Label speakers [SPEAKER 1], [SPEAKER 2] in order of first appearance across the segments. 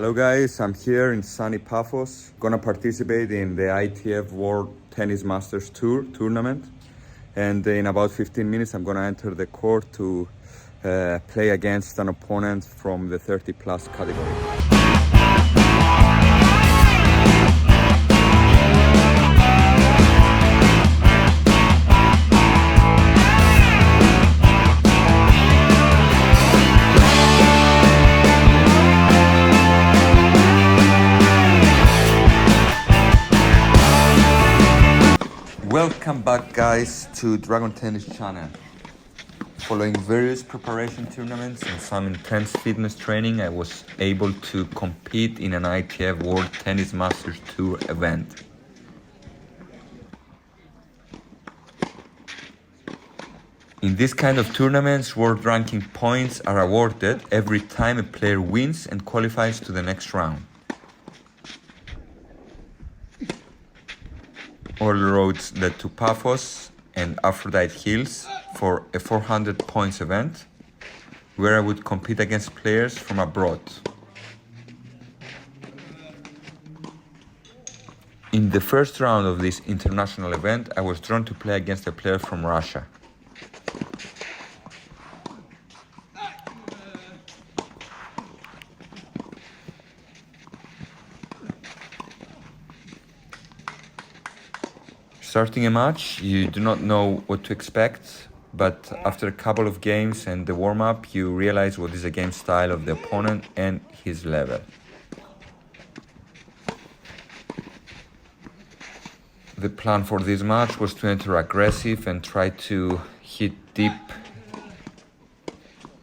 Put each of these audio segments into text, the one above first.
[SPEAKER 1] Hello guys, I'm here in sunny Paphos, gonna participate in the ITF World Tennis Masters Tournament, and in about 15 minutes I'm gonna enter the court to play against an opponent from the 30 plus category. Welcome back guys to Dragon Tennis channel. Following various preparation tournaments and some intense fitness training, I was able to compete in an ITF World Tennis Masters Tour event. In this kind of tournaments, world ranking points are awarded every time a player wins and qualifies to the next round. All roads led to Paphos and Aphrodite Hills for a 400 points event where I would compete against players from abroad. In the first round of this international event, I was drawn to play against a player from Russia. Starting a match, you do not know what to expect, but after a couple of games and the warm-up, you realize what is the game style of the opponent and his level. The plan for this match was to enter aggressive and try to hit deep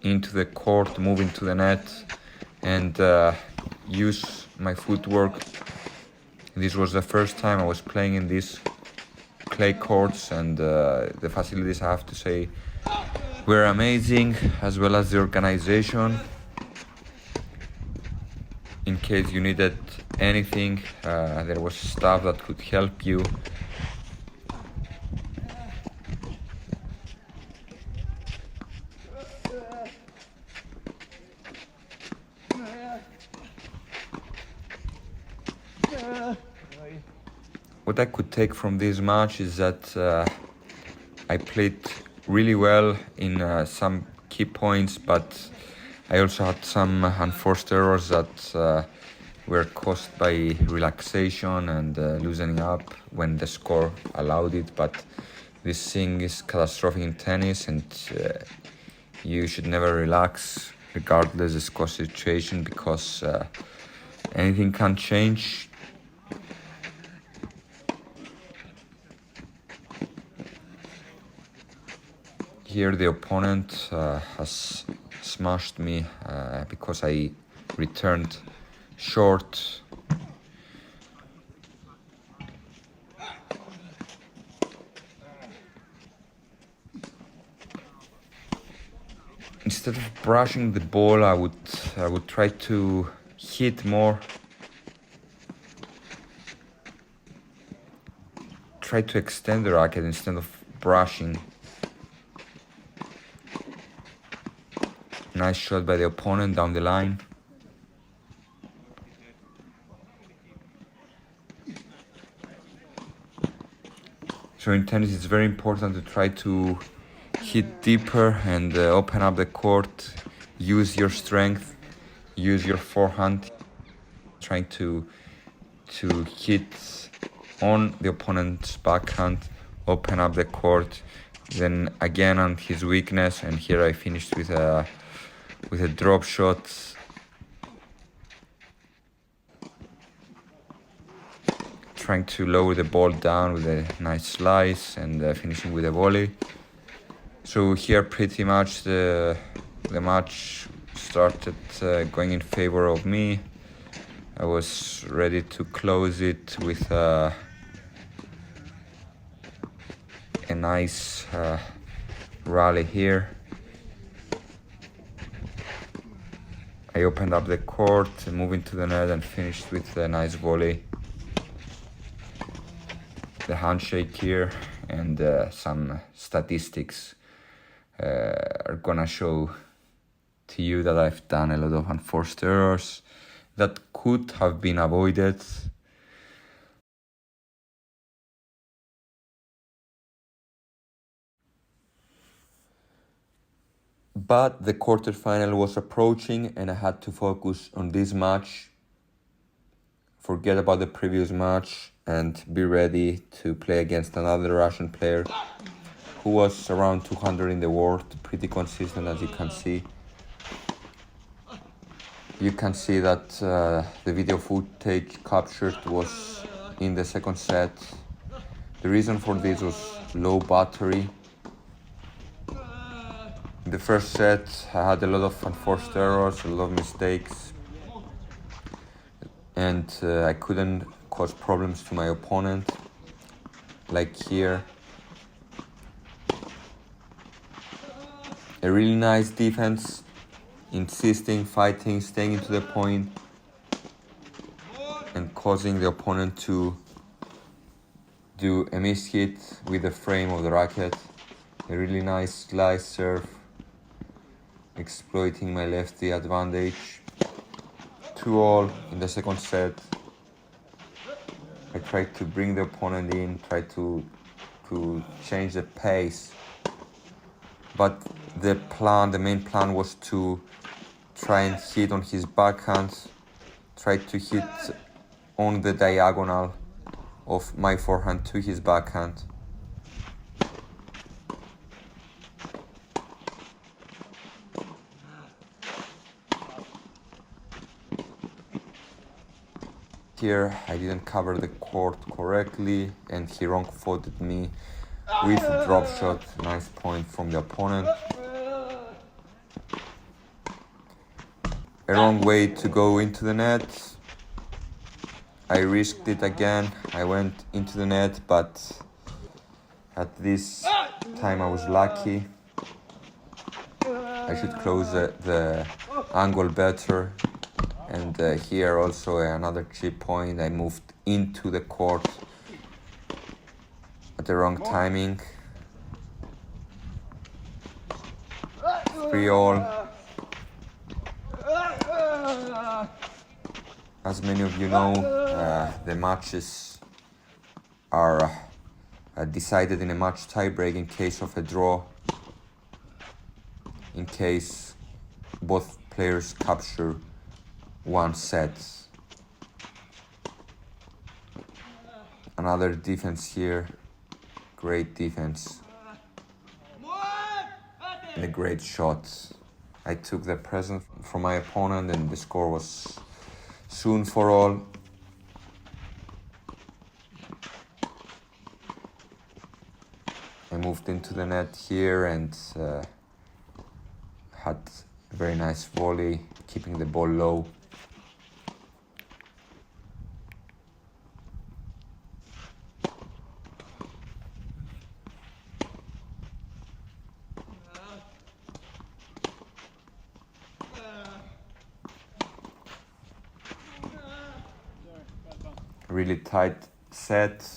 [SPEAKER 1] into the court, move into the net, and use my footwork. This was the first time I was playing in this clay courts, and the facilities, I have to say, were amazing, as well as the organization. In case you needed anything, there was staff that could help you. What I could take from this match is that I played really well in some key points, but I also had some unforced errors that were caused by relaxation and loosening up when the score allowed it. But this thing is catastrophic in tennis, and you should never relax regardless of the score situation, because anything can change. Here the opponent has smashed me because I returned short. Instead of brushing the ball, I would try to hit more. Try to extend the racket instead of brushing. Nice shot by the opponent down the line. So in tennis, it's very important to try to hit deeper and open up the court. Use your strength, use your forehand, trying to hit on the opponent's backhand, open up the court, then again on his weakness. And here I finished with a drop shot. Trying to lower the ball down with a nice slice and finishing with a volley. So here pretty much the match started going in favor of me. I was ready to close it with a nice rally here. I opened up the court, moved into the net and finished with a nice volley. The handshake here and some statistics are gonna show to you that I've done a lot of unforced errors that could have been avoided. But the quarterfinal was approaching and I had to focus on this match, forget about the previous match and be ready to play against another Russian player who was around 200 in the world, pretty consistent as you can see. You can see that the video footage captured was in the second set. The reason for this was low battery. In the first set, I had a lot of unforced errors, a lot of mistakes, and I couldn't cause problems to my opponent, like here. A really nice defense, insisting, fighting, staying into the point, and causing the opponent to do a miss hit with the frame of the racket. A really nice slice serve, exploiting my lefty advantage. 2-all in the second set. I tried to bring the opponent in, tried to change the pace. But the main plan was to try and hit on his backhand, try to hit on the diagonal of my forehand to his backhand. Here I didn't cover the court correctly and he wrong-footed me with a drop shot. Nice point from the opponent. A wrong way to go into the net. I risked it again. I went into the net, but at this time I was lucky. I should close the angle better. And here also another chip point. I moved into the court at the wrong timing. 3-all. As many of you know, the matches are decided in a match tiebreak in case of a draw, in case both players capture one set. Another defense here, great defense and a great shot. I took the present from my opponent and the score was soon 4-all. I moved into the net here and had a very nice volley, keeping the ball low. Really tight set.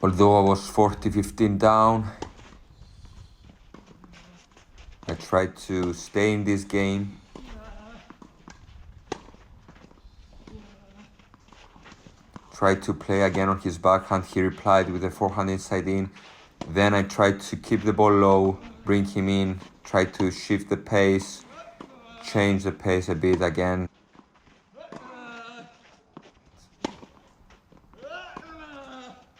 [SPEAKER 1] Although I was 40-15 down, I tried to stay in this game. Tried to play again on his backhand. He replied with a forehand inside in. Then I tried to keep the ball low, bring him in, tried to shift the pace, change the pace a bit again.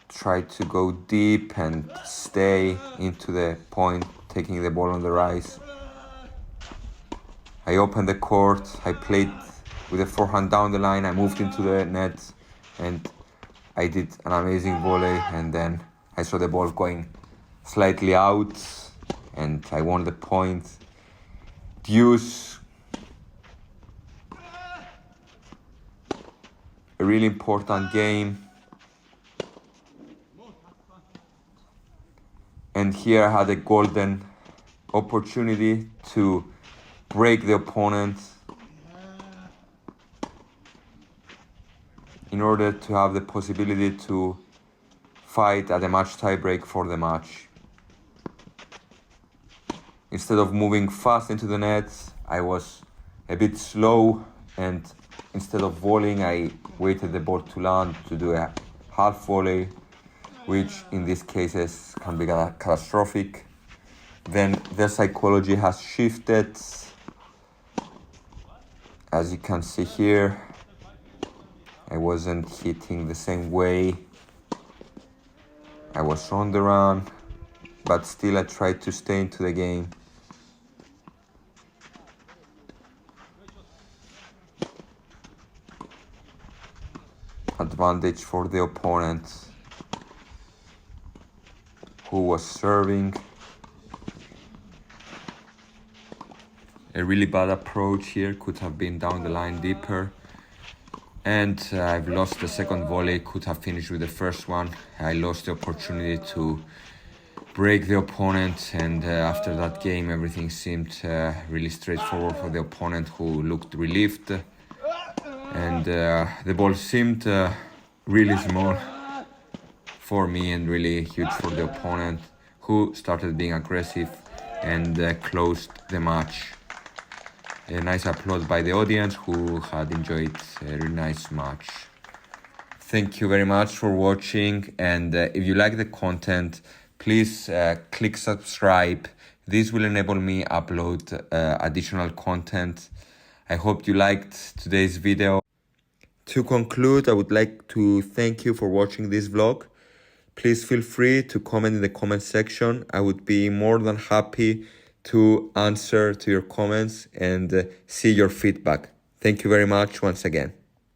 [SPEAKER 1] Tried to go deep and stay into the point, taking the ball on the rise. I opened the court, I played with a forehand down the line, I moved into the net and I did an amazing volley, and then I saw the ball going slightly out and I won the point. Deuce. A really important game. And here I had a golden opportunity to break the opponent in order to have the possibility to fight at a match tiebreak for the match. Instead of moving fast into the net, I was a bit slow, and instead of volleying, I waited the ball to land to do a half volley, which in these cases can be catastrophic. Then their psychology has shifted. As you can see here, I wasn't hitting the same way. I was on the run, but still I tried to stay into the game. Advantage for the opponent who was serving. A really bad approach here, could have been down the line deeper. And I've lost the second volley, could have finished with the first one. I lost the opportunity to break the opponent, and after that game everything seemed really straightforward for the opponent, who looked relieved. And the ball seemed really small for me and really huge for the opponent, who started being aggressive and closed the match. A nice applause by the audience, who had enjoyed a really nice match. Thank you very much for watching, and if you like the content, please click subscribe. This will enable me upload additional content. I hope you liked today's video. To conclude, I would like to thank you for watching this vlog. Please feel free to comment in the comment section. I would be more than happy to answer to your comments and see your feedback. Thank you very much once again.